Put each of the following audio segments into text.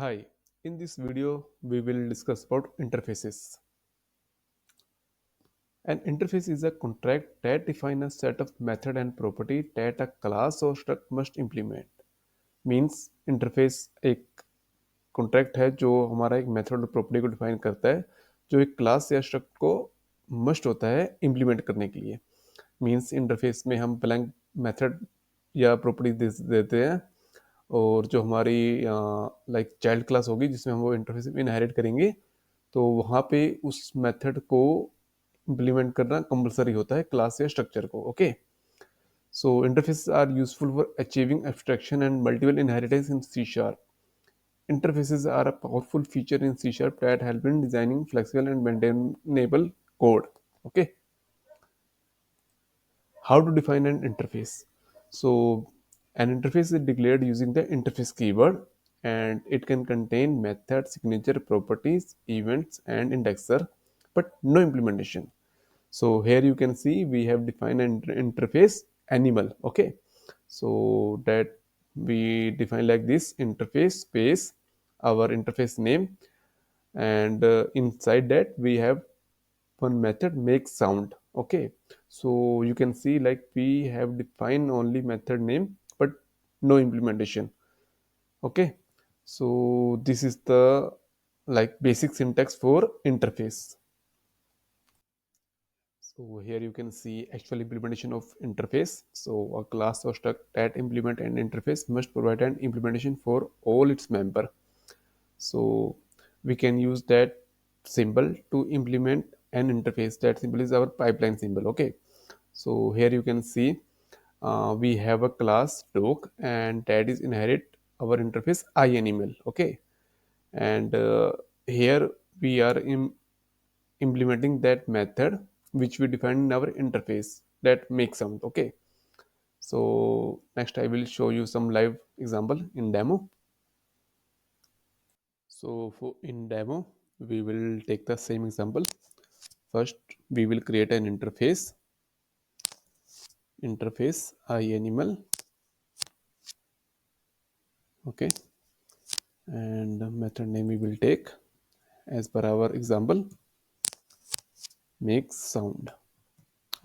Hi, in this video we will discuss about interfaces. An interface is a contract that defines a set of method and property that a class or struct must implement. Means interface एक contract है जो हमारा एक method और property को define करता है जो एक क्लास या स्ट्रक्ट को मस्ट होता है इम्प्लीमेंट करने के लिए. मीन्स इंटरफेस में हम ब्लैंक मेथड या प्रॉपर्टी दे देते हैं और जो हमारी लाइक चाइल्ड क्लास होगी जिसमें हम वो इंटरफेस इनहेरिट करेंगे तो वहाँ पे उस मेथड को इम्प्लीमेंट करना कंपलसरी होता है क्लास या स्ट्रक्चर को. Okay, so interface are useful for achieving abstraction and multiple inheritance in C sharp. Interfaces are a powerful feature in C# that help in designing flexible and maintainable code. Okay, how to define an interface? So, an interface is declared using the interface keyword, and it can contain method, signature, properties, events, and indexer, but no implementation. So here you can see we have defined an interface animal. Okay, so that we define like this: interface space our interface name, and inside that we have one method make sound. Okay, so you can see like we have defined only method name but no implementation. Okay, so this is the like basic syntax for interface. So here you can see actual implementation of interface. So a class or struct that implement an interface must provide an implementation for all its member. So we can use that symbol to implement an interface. That symbol is our pipeline symbol. Okay, so here you can see we have a class dog and that is inherit our interface IAnimal. Okay, and here we are implementing that method which we define in our interface that makes sound. Okay, so next I will show you some live example in demo. So for in demo, we will take the same example. First, we will create an interface IAnimal. Okay, and the method name we will take as per our example, make sound.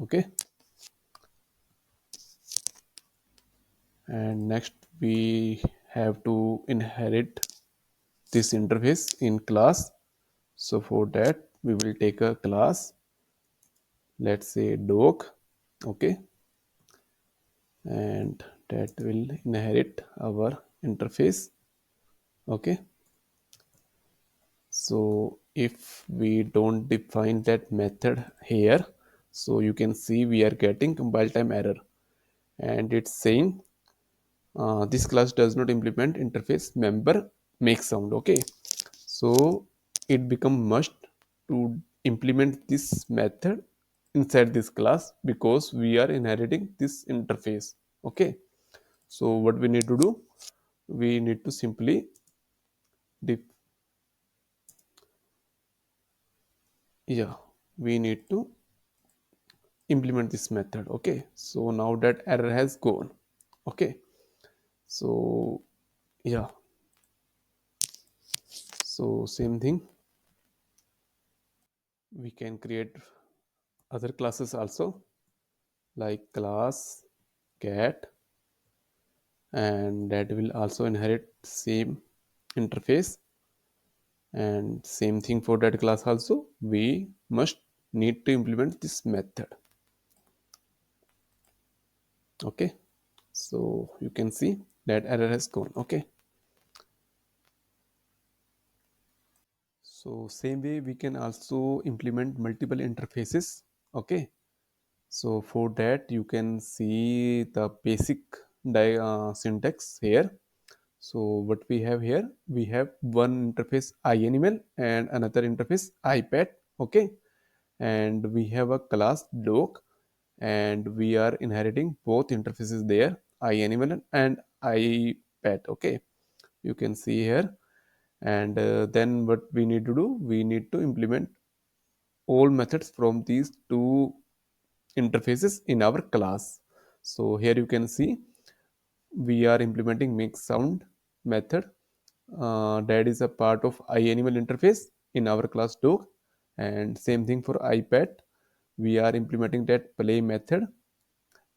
Okay, and next we have to inherit this interface in class. So for that, we will take a class, let's say dog. Okay, and that will inherit our interface. Okay, so if we don't define that method here, so you can see we are getting compile time error and it's saying this class does not implement interface member make sound. Okay, so it become must to implement this method inside this class because we are inheriting this interface. Okay, so what we need to do, we need to simply def- yeah, we need to implement this method. Okay, so now that error has gone. Okay, so yeah, so same thing, we can create other classes also like class cat, and that will also inherit same interface, and same thing for that class also we must need to implement this method. Okay, so you can see that error has gone. Okay, so same way we can also implement multiple interfaces. Okay, so for that you can see the basic syntax here. So what we have here, we have one interface IAnimal and another interface iPad. Okay, and we have a class dog and we are inheriting both interfaces there, IAnimal and iPad. Okay, you can see here, and then what we need to do, we need to implement all methods from these two interfaces in our class. So here you can see we are implementing make sound method that is a part of IAnimal interface in our class dog, and same thing for iPad. We are implementing that play method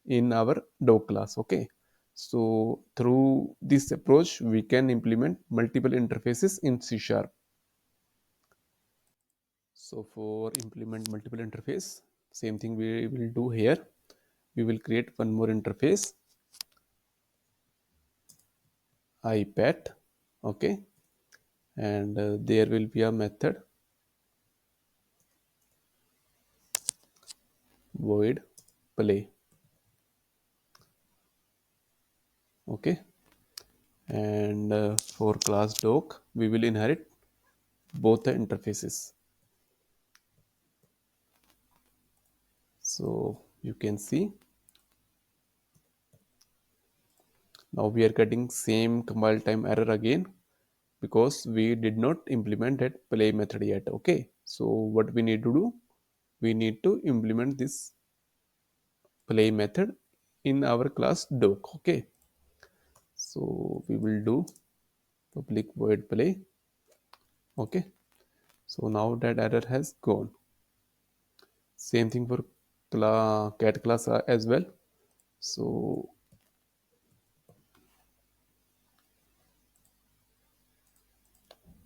in our dog class. Okay, so through this approach we can implement multiple interfaces in C sharp. So for implement multiple interface, same thing we will do here. We will create one more interface, iPad. Okay, and there will be a method void play. Okay, and for class dog we will inherit both the interfaces. So you can see now we are getting same compile time error again because we did not implement that play method yet. Okay, so what we need to do, we need to implement this play method in our class doc. Okay, so we will do public void play. Okay, so now that error has gone. Same thing for cat class as well. So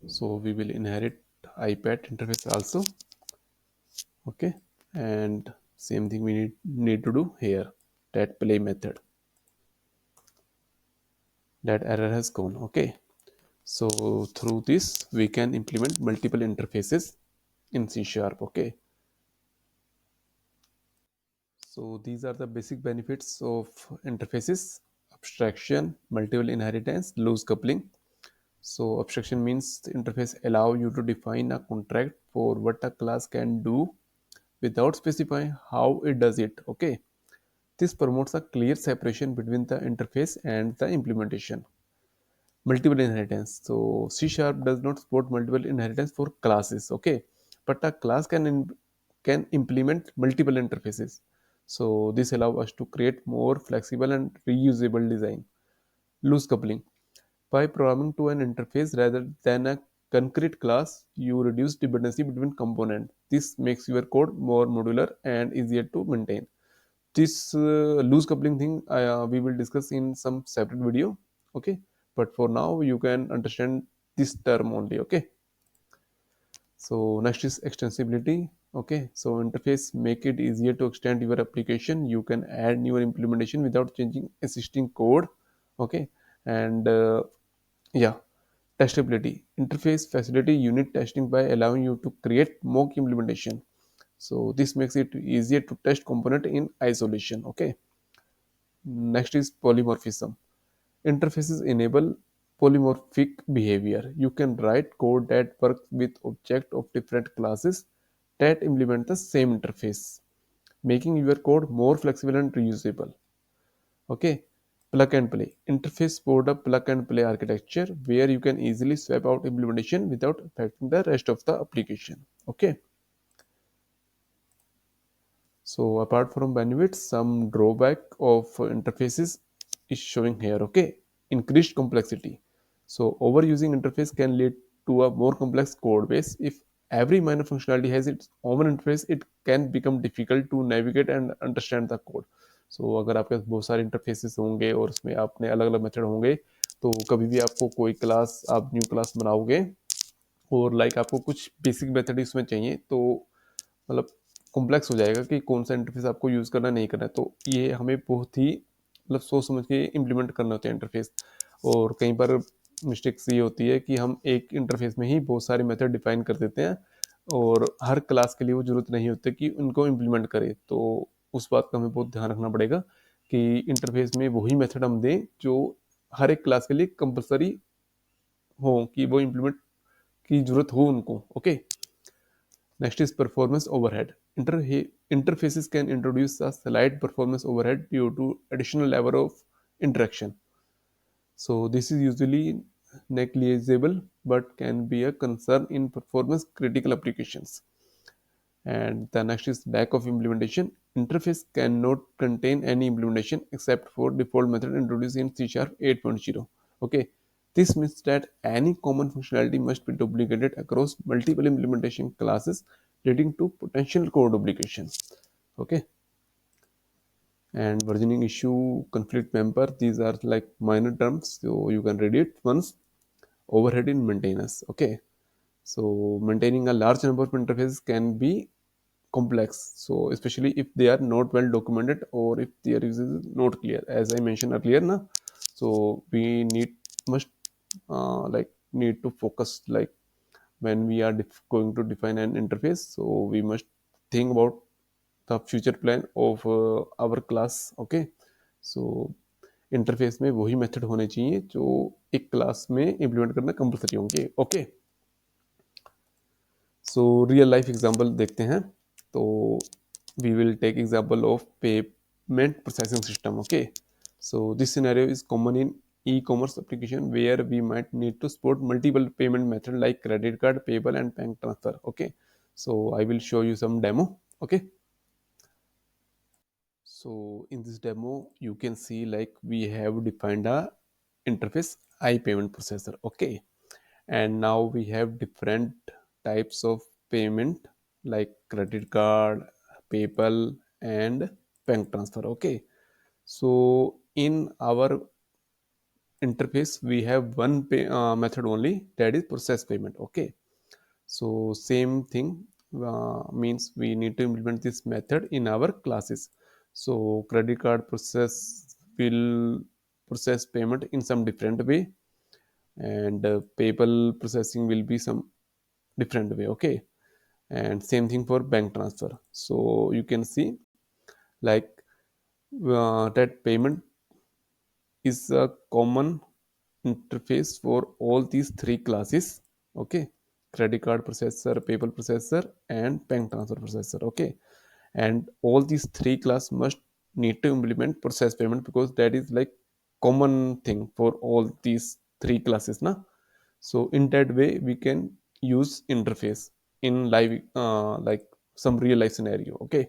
so we will inherit iPad interface also. Okay, and same thing we need to do here, that play method. That error has gone. Okay, so through this we can implement multiple interfaces in C sharp. Okay, so these are the basic benefits of interfaces: abstraction, multiple inheritance, loose coupling. So abstraction means the interface allow you to define a contract for what a class can do without specifying how it does it. Okay, this promotes a clear separation between the interface and the implementation. Multiple inheritance. So C sharp does not support multiple inheritance for classes. Okay, but a class can implement multiple interfaces. So this allows us to create more flexible and reusable design. Loose coupling: by programming to an interface rather than a concrete class, you reduce dependency between components. This makes your code more modular and easier to maintain. This loose coupling thing we will discuss in some separate video. Okay, but for now you can understand this term only. Okay, so next is extensibility. Okay, so interface make it easier to extend your application. You can add newer implementation without changing existing code. Okay, and yeah, testability: interface facility unit testing by allowing you to create mock implementation. So this makes it easier to test component in isolation. Okay, next is polymorphism. Interfaces enable polymorphic behavior. You can write code that works with objects of different classes that implement the same interface, making your code more flexible and reusable. Okay, plug and play. Interface support a plug and play architecture where you can easily swap out implementation without affecting the rest of the application. Okay, so apart from benefits, some drawback of interfaces is showing here. Okay, increased complexity. So overusing interface can lead to a more complex code base. If every minor functionality has its own interface, it can become difficult to navigate and understand the code. So अगर आपके पास बहुत सारे interfaces होंगे और उसमें अपने अलग अलग मेथड होंगे, तो कभी भी आपको कोई क्लास, आप न्यू क्लास बनाओगे और लाइक आपको कुछ बेसिक मेथड इसमें चाहिए, तो मतलब कॉम्प्लेक्स हो जाएगा कि कौन सा इंटरफेस आपको यूज़ करना नहीं करना है। तो ये हमें बहुत ही मतलब सोच समझ के इम्प्लीमेंट करना होता है इंटरफेस। और कई बार मिस्टेक्स ये होती है कि हम एक इंटरफेस में ही बहुत सारे मेथड डिफाइन कर देते हैं और हर क्लास के लिए वो ज़रूरत नहीं होती कि उनको इम्प्लीमेंट करें। तो उस बात का हमें बहुत ध्यान रखना पड़ेगा कि इंटरफेस में वही मेथड हम दें जो हर एक क्लास के लिए कंपलसरी हो, कि वो इम्प्लीमेंट की ज़रूरत हो उनको। Okay, next is performance overhead. Interfaces can introduce a slight performance overhead due to additional level of interaction. So this is usually negligible but can be a concern in performance critical applications. And the next is lack of implementation. Interface cannot contain any implementation except for default method introduced in C Sharp 8.0. Okay, This means that any common functionality must be duplicated across multiple implementation classes, leading to potential code duplications. Okay, and versioning issue, conflict member, these are like minor terms, so you can read it once. Overhead in maintenance. Okay, so maintaining a large number of interfaces can be complex. So especially if they are not well documented or if their use is not clear. As I mentioned earlier, na, so we must need to focus like when we are going to define an interface. So we must think about the future plan of our class. Okay, so interface में वही method होने चाहिए जो एक class में implement करना compulsory होंगे. Okay, so real life example देखते हैं. तो we will take example of payment processing system. Okay, so this scenario is common in e-commerce application where we might need to support multiple payment method like credit card, payable and bank transfer. Okay, so I will show you some demo. Okay, so in this demo you can see like we have defined a interface payment processor. Okay, and now we have different types of payment like credit card, PayPal and bank transfer. Okay, so in our interface we have one method only, that is process payment. Okay, so same thing means we need to implement this method in our classes. So credit card process will process payment in some different way, and PayPal processing will be some different way. Okay, and same thing for bank transfer. So you can see like that payment is a common interface for all these three classes. Okay, credit card processor, PayPal processor and bank transfer processor. Okay, and all these three class must need to implement process payment because that is like common thing for all these three classes na. So in that way we can use interface in live like some real life scenario. Okay,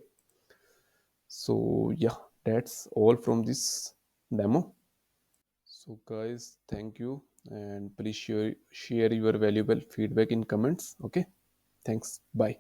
so yeah, that's all from this demo. So guys, thank you, and please share your valuable feedback in comments. Okay, thanks. Bye.